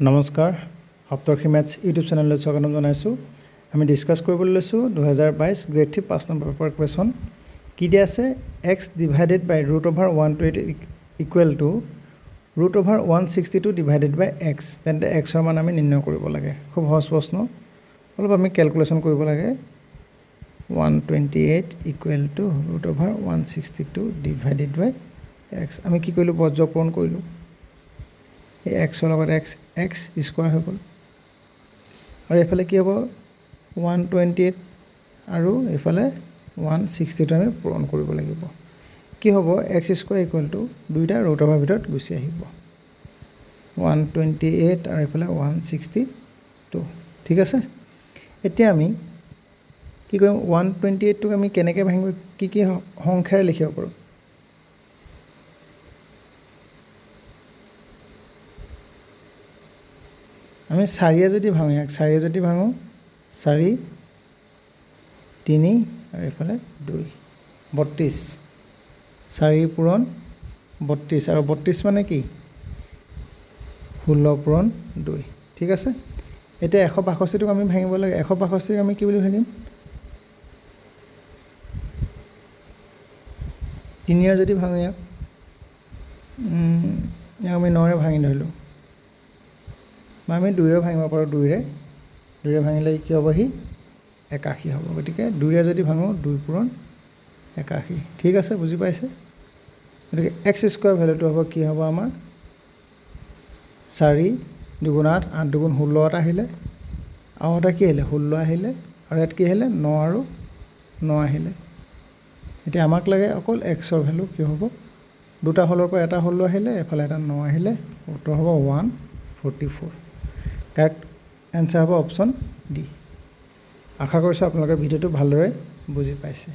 নমস্কাৰ সপ্তৰ্ষি maths YouTube চেনেললৈ স্বাগতম জনাইছোঁ আমি ডিসকাস কৰিবলৈ লৈছোঁ 2022 গ্ৰেড 3 5 নম্বৰ পেপাৰ কুৱেশ্যন কি দিয়া আছে x divided by √120 equal to √162 divided by x তেন্তে x ৰ মান আমি নিৰ্ণয় কৰিব লাগে খুব সহজ প্ৰশ্ন অলপ আমি ক্যালকুলেশন কৰিব লাগে 128 equal to √162 divided by x আমি কি কৰিলো বজ্ৰপূৰণ কৰিলো এই x ৰ লগত x স্কয়াৰ হৈ গল আৰু এফালে কি হ'ব 128 আৰু এফালে 162 আমি পূৰণ কৰিব লাগিব কি হ'ব x স্কয়াৰ ইকুৱেল টু দুইটা ৰুট অভাৰ ভিতৰত গুছি আহিব 128 আৰু এফালে 162 ঠিক আছে এতিয়া আমি কি কৰিম 128 টোক আমি কেনেকৈ ভাঙিব কি সংখ্যাৰে লিখিব পাৰো আমি 4 যদি ভাঙো 4 যদি ভাঙো 4 3 আৰু এফালে 2 32 4 পূৰণ 32 আৰু 32 মানে কি 16 পূৰণ 2 ঠিক আছে এতিয়া 162 টোক আমি ভাঙিব লাগে 162 ক আমি কি বুলি ভাঙিম 3 ৰ যদি ভাঙো ইয়াক আমি 9 ৰে ভাঙি ধৰিলো আমি 2 ৰে ভাঙিব পাৰো 2 ৰে ভাঙিলে কি হ'ব হি 81 হ'ব গতিকে 2 ৰে যদি ভাঙো 2 পূৰণ 81 ঠিক আছে বুজি পাইছে গতিকে x স্কয়াৰ ভ্যালুটো হ'ব কি হ'ব আমাৰ 4 2 8 8 2 16 আহিলে আৰু এটা কি আহিলে 16 আহিলে আৰু ইয়াত কি আহিলে 9 আৰু 9 আহিলে এতিয়া আমাক লাগে অকল x ৰ ভ্যালু কি হ'ব দুটা হলৰ পৰা এটা হল আহিলে এফালে এটা 9 আহিলে উত্তৰ হ'ব 144 কাৰেক্ট आंसर হ'ব অপচন ডি আশা কৰিছো আপোনালোকে ভিডিওটো ভালদৰে বুজি পাইছে